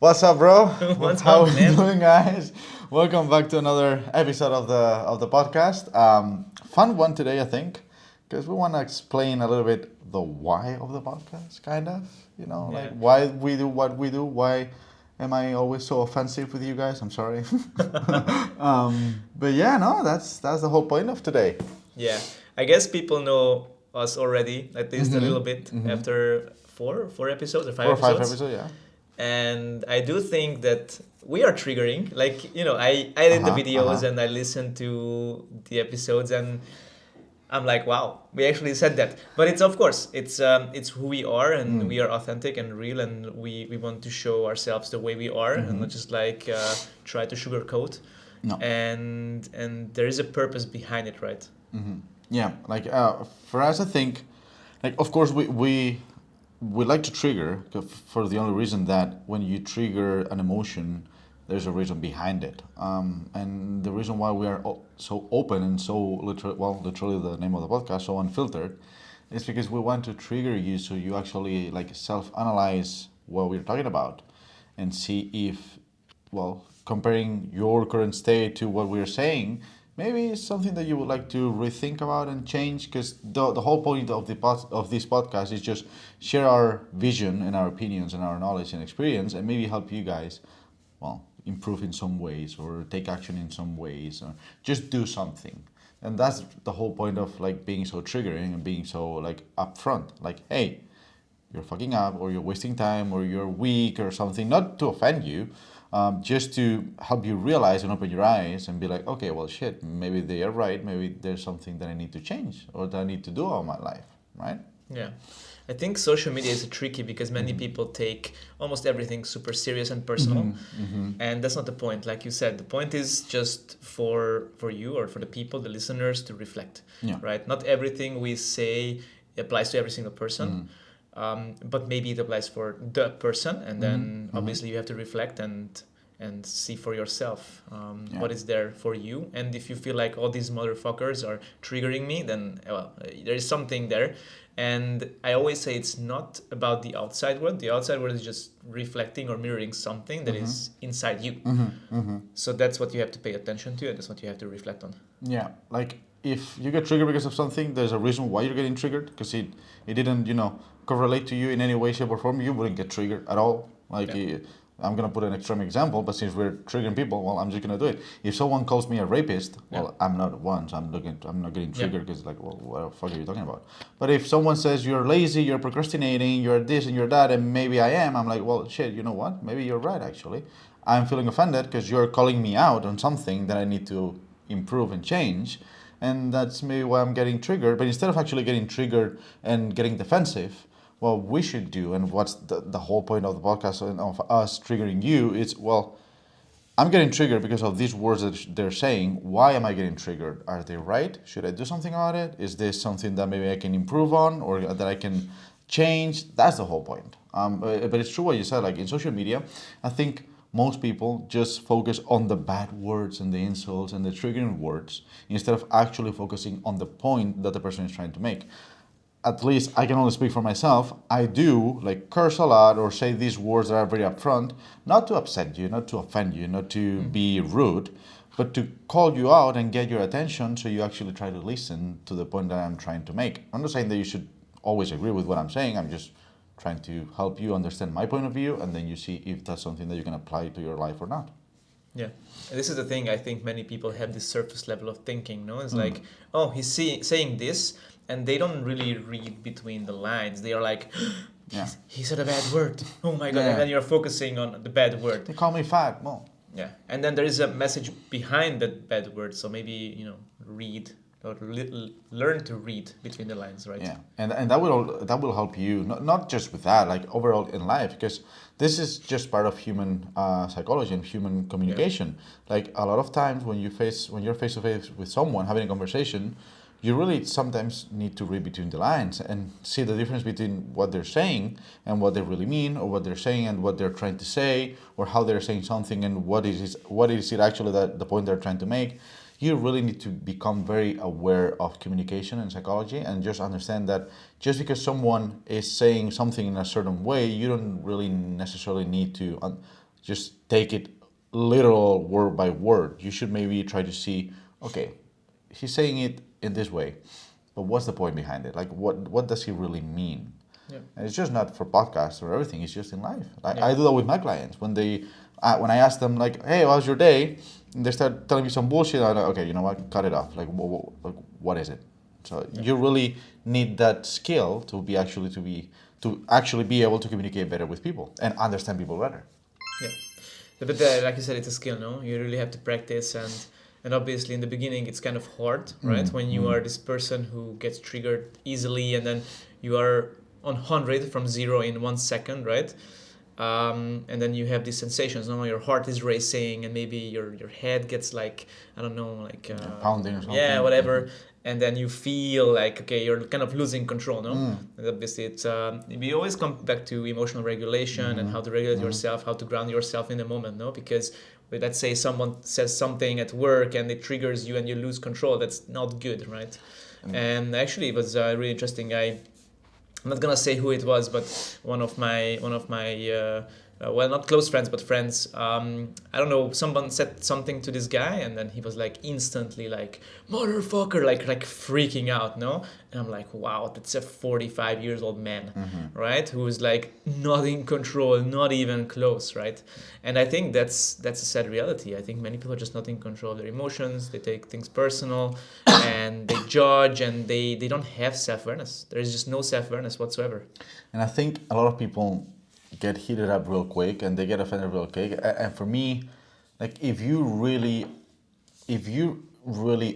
What's up, bro? What's How up, are you man? doing, guys? Welcome back to another episode of the podcast. Fun one today, I think, because we want to explain a little bit the why of the podcast, kind of. Like Yeah. why we do what we do. Why am I always so offensive with you guys? I'm sorry. But yeah, no, that's the whole point of today. Yeah. I guess people know us already, at least a little bit, Mm-hmm. after four episodes or five 4 or 5 episodes. episodes, yeah. And I do think that we are triggering. Like, I edit the videos and I listen to the episodes and I'm like, wow, we actually said that. But it's of course, it's who we are and we are authentic and real and we want to show ourselves the way we are and not just like try to sugarcoat. No. And there is a purpose behind it, right? Yeah, like for us, I think, like of course we like to trigger for the only reason that when you trigger an emotion, there's a reason behind it, and the reason why we are so open and so literally the name of the podcast, so unfiltered, is because we want to trigger you so you actually like self-analyze what we're talking about, and see if comparing your current state to what we're saying, maybe it's something that you would like to rethink about and change. Because the whole point of of this podcast is just share our vision and our opinions and our knowledge and experience, and maybe help you guys, improve in some ways or take action in some ways or just do something. And that's the whole point of like being so triggering and being so like upfront. Like, hey, you're fucking up or you're wasting time or you're weak or something, not to offend you, just to help you realize and open your eyes and be like, okay, well, shit, maybe they are right. Maybe there's something that I need to change or that I need to do all my life, right? Yeah. I think social media is tricky because many people take almost everything super serious and personal. And that's not the point. Like you said, the point is just for you or for the people, the listeners, to reflect, Yeah. right? Not everything we say applies to every single person. But maybe it applies for the person, and then obviously you have to reflect and see for yourself Yeah. what is there for you. And if you feel like all these motherfuckers are triggering me, then there is something there. And I always say it's not about the outside world. The outside world is just reflecting or mirroring something that is inside you. So that's what you have to pay attention to, and that's what you have to reflect on. Yeah, like if you get triggered because of something, there's a reason why you're getting triggered, because it didn't correlate to you in any way, shape, or form. You wouldn't get triggered at all. Like Yeah. I'm gonna put an extreme example, but since we're triggering people, well, I'm just gonna do it. If someone calls me a rapist, well, I'm not one, so I'm not getting triggered because like, well, what the fuck are you talking about? But if someone says you're lazy, you're procrastinating, you're this and you're that, and maybe I am, I'm like, well, shit, you know what? Maybe you're right actually. I'm feeling offended because you're calling me out on something that I need to improve and change, and that's maybe why I'm getting triggered. But instead of actually getting triggered and getting defensive, what we should do, and what's the whole point of the podcast and of us triggering you, is, well, I'm getting triggered because of these words that they're saying. Why am I getting triggered? Are they right? Should I do something about it? Is this something that maybe I can improve on or that I can change? That's the whole point. But it's true what you said. Like in social media, I think most people just focus on the bad words and the insults and the triggering words instead of actually focusing on the point that the person is trying to make. At least I can only speak for myself. I do like curse a lot or say these words that are very upfront, not to upset you, not to offend you, not to be rude, but to call you out and get your attention so you actually try to listen to the point that I'm trying to make. I'm not saying that you should always agree with what I'm saying. I'm just trying to help you understand my point of view, and then you see if that's something that you can apply to your life or not. Yeah, and this is the thing. I think many people have this surface level of thinking. No, it's like, oh, saying this, and they don't really read between the lines. They are like, Yeah. he said a bad word. Oh my god! Yeah. And then you're focusing on the bad word. They call me fat. Well, Yeah, and then there is a message behind that bad word. So maybe read or learn to read between the lines, right? yeah, and that will help you not just with that, like overall in life, because this is just part of human psychology and human communication. Like a lot of times when you're face to face with someone having a conversation, you really sometimes need to read between the lines and see the difference between what they're saying and what they really mean, or what they're saying and what they're trying to say, or how they're saying something and what is it actually that the point they're trying to make. You really need to become very aware of communication and psychology, and just understand that just because someone is saying something in a certain way, you don't really necessarily need to just take it literal word by word. You should maybe try to see, okay, he's saying it in this way, but what's the point behind it? Like, what does he really mean? Yeah. And it's just not for podcasts or everything. It's just in life. Yeah. I do that with my clients when when I ask them like, "Hey, how's your day?" And they start telling me some bullshit. I'm like, "Okay, you know what? Cut it off. Like, what is it?" So you really need that skill to actually be able to communicate better with people and understand people better. Yeah. But like you said, it's a skill, no? You really have to practice, and obviously in the beginning it's kind of hard, right? When you are this person who gets triggered easily, and then you are on 100 from 0 in 1 second, right? And then you have these sensations, no? Your heart is racing, and maybe your head gets like, I don't know, like Pounding or something. yeah, whatever. And then you feel like, okay, you're kind of losing control, no? And obviously it's we always come back to emotional regulation and how to regulate yourself, how to ground yourself in the moment, no? Because let's say someone says something at work and it triggers you and you lose control. That's not good, right? And actually it was really interesting. I'm not gonna say who it was, but one of my well, not close friends, but friends. I don't know. Someone said something to this guy, and then he was like instantly like motherfucker, like freaking out, no? And I'm like, wow, that's a 45 years old man, right? Who is like not in control, not even close, right? And I think that's a sad reality. I think many people are just not in control of their emotions. They take things personal, and they judge, and they don't have self-awareness. There is just no self-awareness whatsoever. And I think a lot of people get heated up real quick and they get offended real quick. And for me, like if you really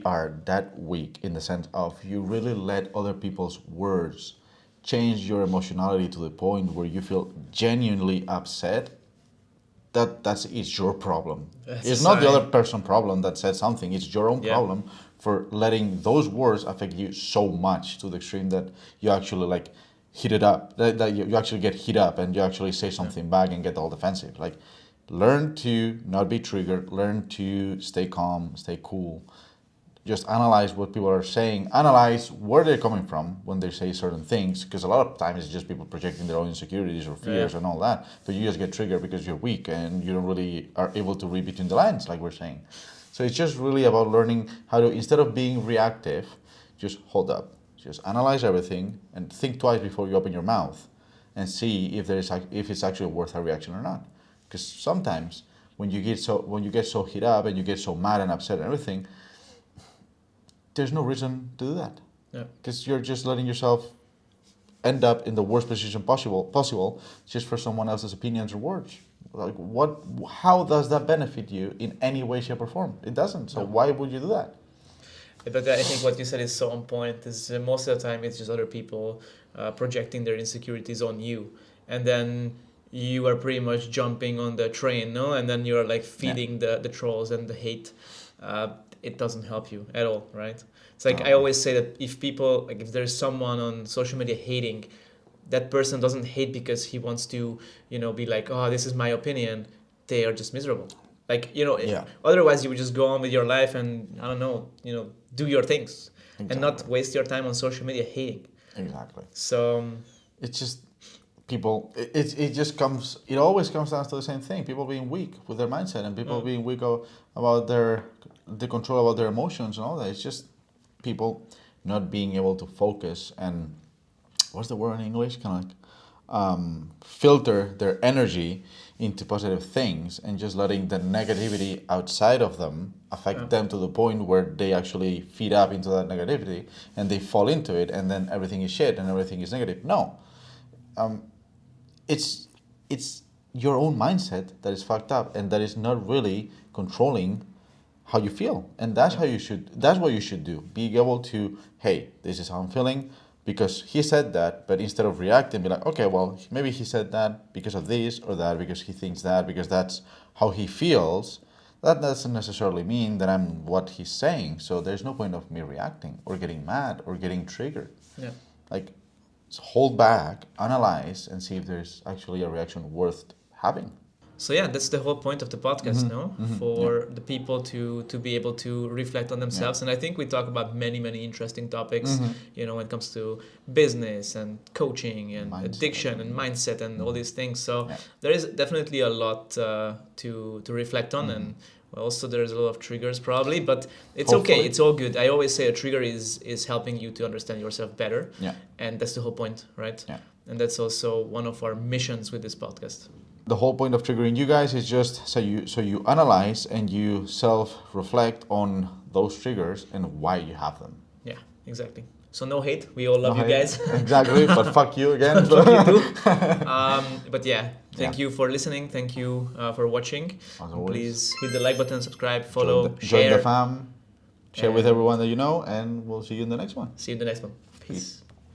are that weak in the sense of you really let other people's words change your emotionality to the point where you feel genuinely upset, it's your problem. It's not the other person's problem that said something. It's your own problem for letting those words affect you so much to the extreme that you actually like heat it up, that you actually get heat up and you actually say something back and get all defensive. Like, learn to not be triggered, learn to stay calm, stay cool. Just analyze what people are saying, analyze where they're coming from when they say certain things, because a lot of times it's just people projecting their own insecurities or fears and all that, but you just get triggered because you're weak and you don't really are able to read between the lines, like we're saying. So it's just really about learning how to, instead of being reactive, just hold up. Just analyze everything and think twice before you open your mouth and see if it's actually worth a reaction or not. Because sometimes when you get so hit up and you get so mad and upset and everything, there's no reason to do that. Because you're just letting yourself end up in the worst position possible just for someone else's opinions or words. Like, how does that benefit you in any way, shape, or form? It doesn't. So why would you do that? But I think what you said is so on point. Is most of the time it's just other people projecting their insecurities on you, and then you are pretty much jumping on the train, no? And then you're like feeding the trolls and the hate. It doesn't help you at all, right? It's like I always say that if there's someone on social media hating, that person doesn't hate because he wants to, be like, oh, this is my opinion. They are just miserable. Like, otherwise you would just go on with your life and, I don't know, do your things and not waste your time on social media hating. Exactly. So it's just people, it always comes down to the same thing. People being weak with their mindset and people being weak about the control about their emotions and all that. It's just people not being able to focus and, what's the word in English? Kind of like filter their energy into positive things and just letting the negativity outside of them affect them to the point where they actually feed up into that negativity and they fall into it and then everything is shit and everything is negative. No. It's your own mindset that is fucked up and that is not really controlling how you feel. And that's what you should do. Be able to, hey, this is how I'm feeling because he said that, but instead of reacting, be like, okay, well, maybe he said that because of this or that, because he thinks that, because that's how he feels. That doesn't necessarily mean that I'm what he's saying. So there's no point of me reacting or getting mad or getting triggered. Yeah. Like, hold back, analyze, and see if there's actually a reaction worth having. So yeah, that's the whole point of the podcast, no? For the people to be able to reflect on themselves. And I think we talk about many interesting topics, when it comes to business and coaching and mindset. Addiction and mindset and all these things. So there is definitely a lot to reflect on, and also there's a lot of triggers probably, but it's okay. It's all good. I always say a trigger is helping you to understand yourself better, and that's the whole point, right? And that's also one of our missions with this podcast. The whole point of triggering you guys is just so you analyze and you self-reflect on those triggers and why you have them. Yeah, exactly. So no hate. We all love you guys. Exactly, but fuck you again. Fuck you too. But yeah, thank you for listening. Thank you for watching. Please hit the like button, subscribe, follow, share. Join the fam. Share with everyone that you know, and we'll see you in the next one. See you in the next one. Peace.